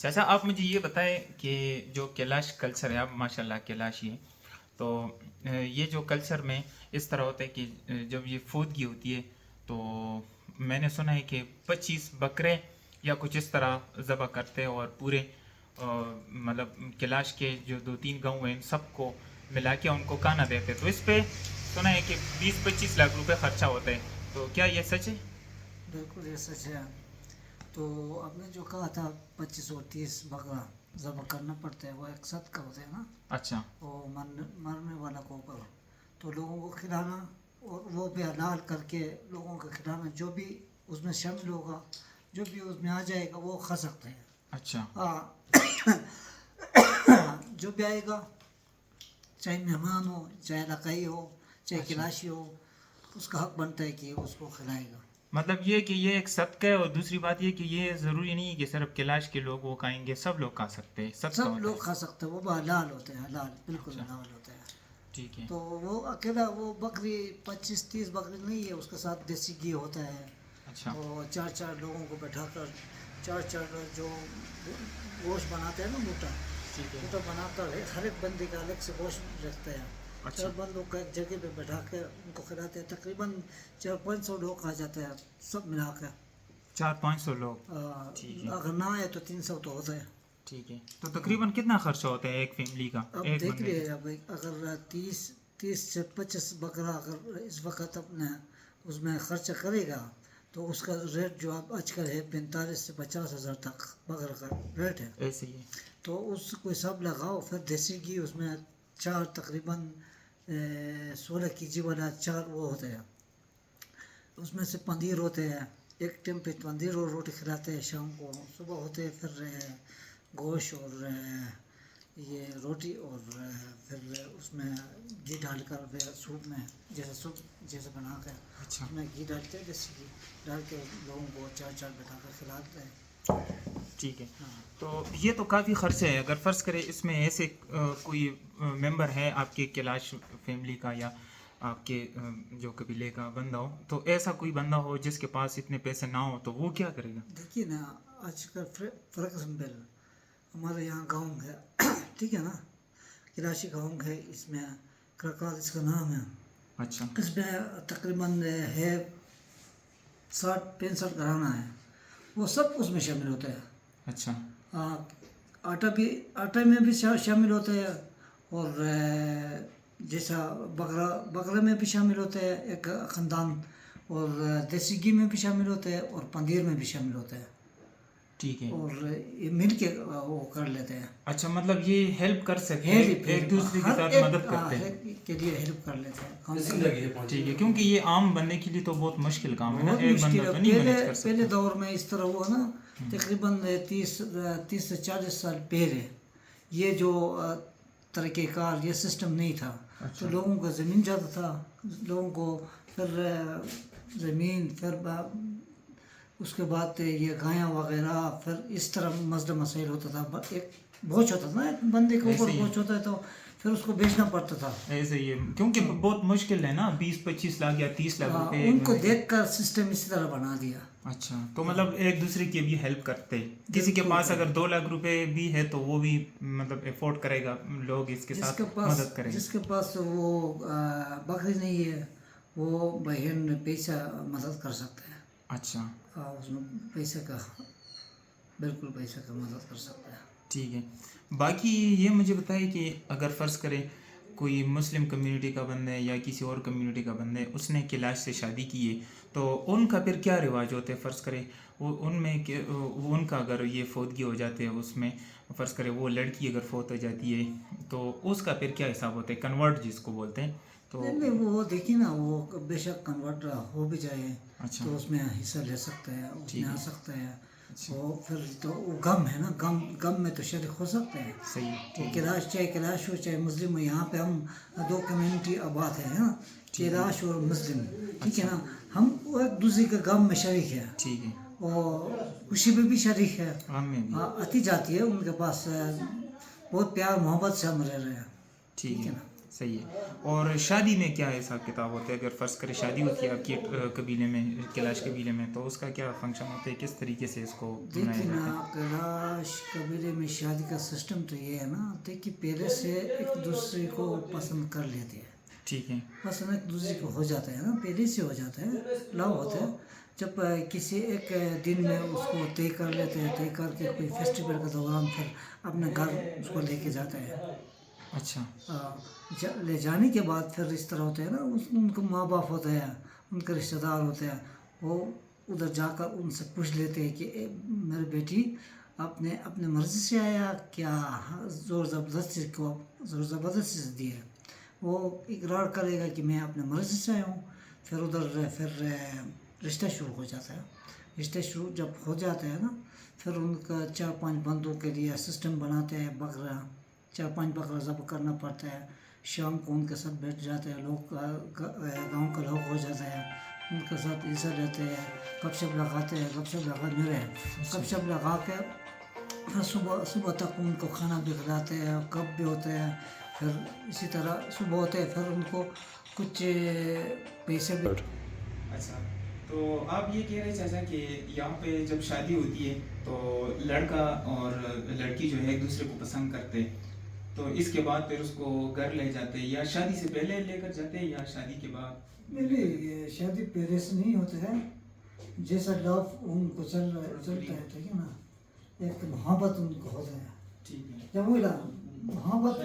چاچا آپ مجھے یہ بتائیں کہ جو کیلاش کلچر ہے، آپ ماشاء اللہ کیلاشی ہیں، تو یہ جو کلچر میں اس طرح ہوتا ہے کہ جب یہ فوتگی ہوتی ہے تو میں نے سنا ہے کہ 25 بکرے یا کچھ اس طرح ذبح کرتے ہیں اور پورے مطلب کیلاش کے جو 2-3 گاؤں ہیں ان سب کو ملا کے ان کو کھانا دیتے، تو اس پہ سنا ہے کہ 20-25 لاکھ روپے خرچہ ہوتا ہے، تو کیا یہ سچ ہے؟ بالکل یہ سچ ہے. تو آپ نے جو کہا تھا 25 اور 30 بکرا ذبح کرنا پڑتا ہے، وہ ایک صدقہ ہوتا ہے نا. اچھا. وہ مرنے والا کو اوپر تو لوگوں کو کھلانا اور وہ بھی حلال کر کے لوگوں کو کھلانا، جو بھی اس میں شامل ہوگا، جو بھی اس میں آ جائے گا وہ کھا سکتے ہیں. اچھا. ہاں جو بھی آئے گا، چاہے مہمان ہو، چاہے علاقائی ہو، چاہے کلاشی ہو، اس کا حق بنتا ہے کہ اس کو کھلائے گا. مطلب یہ کہ یہ ایک صدقہ ہے، اور دوسری بات یہ کہ یہ ضروری نہیں ہے کہ صرف کیلاش کے لوگ وہ کھائیں گے، سب لوگ کھا سکتے ہیں، صدقہ سب ہوتا لوگ ہے. کھا سکتے ہیں، وہ بھی حلال ہوتے ہیں، حلال بالکل اچھا. حلال ہوتا ہے. ٹھیک ہے. تو وہ اکیلا وہ بکری 25-30 بکری نہیں ہے، اس کے ساتھ دیسی گھی ہوتا ہے. اچھا. اور 4 لوگوں کو بٹھا کر 4 جو گوشت بناتے ہیں نا، موٹا ٹھیک ہے. موٹا بنا کر ہر ایک بندے کا الگ سے گوشت رکھتے ہیں. اچھا. 4 بندوں کو ایک جگہ پہ بٹھا کے ان کو کھلاتے ہیں. تقریباً 400-500 لوگ آ جاتے ہیں سب ملا کے. 400-500 لوگ. ٹھیک ہے. اگر نہ آئے تو 300 تو ہوتا ہے. ٹھیک ہے. تو تقریباً کتنا خرچہ ہوتا ہے ایک فیملی کا، اب ایک دیکھ بندے لیے، کا؟ اب اگر 30 سے 25 بکرا اگر اس وقت اپنے اس میں خرچہ کرے گا تو اس کا ریٹ جو اب آج کل ہے 45 سے 50 ہزار تک بکرا کا ریٹ ہے. ایسے ہی ہے. تو اس کو حساب لگاؤ. پھر دیسی گھی اس میں 4 تقریباً 16 kg والا 4 وہ ہوتے ہیں. اس میں سے پنیر ہوتے ہیں، ایک ٹائم پہ پنیر اور روٹی کھلاتے ہیں، شام کو صبح ہوتے ہیں پھر گوشت اور یہ روٹی، اور پھر اس میں گھی ڈال کر سوپ میں جیسے بنا کر اچھا. اس میں گھی ڈالتے ہیں، دیسی گھی ڈال کے لوگوں کو 4 بٹھا کر کھلاتے ہیں. ٹھیک ہے. ہاں. تو یہ تو کافی خرچہ ہے. اگر فرض کرے اس میں ایسے کوئی ممبر ہے آپ کے کیلاش فیملی کا یا آپ کے جو قبیلے کا بندہ ہو، تو ایسا کوئی بندہ ہو جس کے پاس اتنے پیسے نہ ہو تو وہ کیا کرے گا؟ دیکھیے نا، آج کل فار ایگزامپل ہمارے یہاں گاؤں ہے ٹھیک ہے نا، کلاشی گاؤں ہے، اس میں کرکال اس کا نام ہے. اچھا. اس میں تقریباً ہے 60-65 گھرانہ ہے، وہ سب اس میں شامل ہوتا ہے. اچھا. آٹا میں بھی شامل ہوتا ہے، اور جیسا بکرا میں بھی شامل ہوتا ہے ایک خاندان، اور دیسی گھی میں بھی شامل ہوتا ہے، اور پنیر میں بھی شامل ہوتا ہے. ٹھیک ہے. اور یہ مل کے وہ کر لیتے ہیں. اچھا، مطلب یہ ہیلپ کر سکتے ہیں، ایک دوسرے کے ساتھ مدد کرتے ہیں. کے لیے ہیلپ کر لیتے ہیں. ٹھیک ہے، کیونکہ یہ عام بندے کے لیے تو بہت مشکل کام ہے نا، بہت ایک مشکل بندہ ہے. تو نہیں مینیج کر پہلے سکتا. دور میں اس طرح ہوا نا، تقریباً 30 سے 40 سال پہلے یہ جو طریقہ کار، یہ سسٹم نہیں تھا. تو لوگوں کا زمین زیادہ تھا، لوگوں کو پھر زمین، پھر اس کے بعد یہ گایاں وغیرہ، پھر اس طرح مسئلہ مسائل ہوتا تھا. ایک بوجھ ہوتا تھا نا، ایک بندے کے اوپر بوجھ ہوتا ہے، تو پھر اس کو بیچنا پڑتا تھا. ایسے ہی ہے، کیونکہ بہت مشکل ہے نا، 20-25 لاکھ یا 30 لاکھ روپے. ان کو دیکھ کر سسٹم اسی طرح بنا دیا. اچھا. تو مطلب ایک دوسرے کی بھی ہیلپ کرتے ہیں. کسی کے پاس اگر 2 لاکھ روپے بھی ہے تو وہ بھی مطلب افورڈ کرے گا، لوگ اس کے ساتھ مدد کریں گے. جس کے پاس وہ بکری نہیں ہے وہ بہن پیسہ مدد کر سکتا ہے. اچھا. اس میں پیسے کا بالکل پیسے کا مدد کر سکتا ہے. ٹھیک ہے. باقی یہ مجھے بتائیں کہ اگر فرض کرے کوئی مسلم کمیونٹی کا بندہ ہے یا کسی اور کمیونٹی کا بندہ ہے، اس نے کیلاش سے شادی کی ہے، تو ان کا پھر کیا رواج ہوتے ہیں؟ فرض کرے وہ ان میں ان کا اگر یہ فوتگی ہو جاتے ہیں، اس میں فرض کرے وہ لڑکی اگر فوت ہو جاتی ہے تو اس کا پھر کیا حساب ہوتا ہے؟ کنورٹ جس کو بولتے ہیں. تو نہیں، وہ دیکھیے نا، وہ بے شک کنورٹ ہو بھی جائے اچھا. تو اس میں حصہ لے سکتا ہے، اس میں آ سکتا ہے. اچھا. وہ پھر تو وہ غم ہے نا، غم میں تو شریک ہو سکتے ہیں. صحیح. وہ چاہے کیلاش ہو چاہے مسلم ہو، یہاں پہ ہم 2 کمیونٹی آباد ہیں نا، کیلاش اور مسلم، ٹھیک ہے نا. ہم ایک دوسرے کے غم میں شریک ہیں. ٹھیک ہے. اور خوشی میں بھی شریک ہے. غم میں بھی. آتی جاتی ہے ان کے پاس، بہت پیار محبت سے ہم رہ رہے ہیں. ٹھیک ہے. صحیح ہے. اور شادی میں کیا حساب کتاب ہوتا ہے؟ اگر فرض کرے شادی ہوتی ہے آپ کے قبیلے میں، کیلاش قبیلے میں، تو اس کا کیا فنکشن ہوتا ہے؟ کس طریقے سے اس کو منایا دیکھیے جاتا نا، ہے؟ کیلاش قبیلے میں شادی کا سسٹم تو یہ ہے نا، دیکھیے پہلے سے ایک دوسرے کو پسند کر لیتے ہیں. ٹھیک ہے. پسند ایک دوسرے کو ہو جاتا ہے نا، پہلے سے ہو جاتا ہے، لو ہوتا ہے. جب کسی ایک دن میں اس کو طے کر لیتے ہیں، طے کر کے کوئی فیسٹیول کے دوران پھر اپنے گھر اس کو لے کے جاتے ہیں. اچھا. لے جانے کے بعد پھر اس طرح ہوتا ہے نا، ان کو ماں باپ ہوتا ہے، ان کے رشتہ دار ہوتے ہیں، وہ ادھر جا کر ان سے پوچھ لیتے ہیں کہ میری بیٹی اپنے مرضی سے آیا کیا زور زبردستی سے دی ہے. وہ اقرار کرے گا کہ میں اپنے مرضی سے آیا ہوں، پھر ادھر رشتہ شروع ہو جاتا ہے. رشتہ شروع جب ہو جاتا ہے نا، پھر ان کا 4-5 بندوں کے لیے سسٹم بناتے ہیں، بکرا 4-5 بکرا ذبح کرنا پڑتا ہے. شام کو ان کے ساتھ بیٹھ جاتے ہیں لوگ، گاؤں کا لوگ ہو جاتا ہے، ان کے ساتھ عیسا رہتے ہیں، گپ شپ لگاتے ہیں، گپ شپ لگا گپ شپ لگا کے پھر صبح تک ان کو کھانا بھی کھلاتے ہیں، کب بھی ہوتے ہیں. پھر اسی طرح صبح ہوتے ہیں، پھر ان کو کچھ پیسے بھی. اچھا، تو آپ یہ کہہ رہے چاچا کہ یہاں پہ جب شادی ہوتی ہے تو لڑکا اور لڑکی جو ہے ایک دوسرے کو پسند کرتے، تو اس کے بعد پھر اس کو گھر لے جاتے، یا شادی سے پہلے لے کر جاتے یا شادی کے بعد؟ نہیں، شادی پہلے سے نہیں ہوتا ہے، جیسا لو ان کو چلتا ہے، ٹھیک ہے نا، ایک محبت ان کو ہوتا ہے. ٹھیک ہے. جب وہ محبت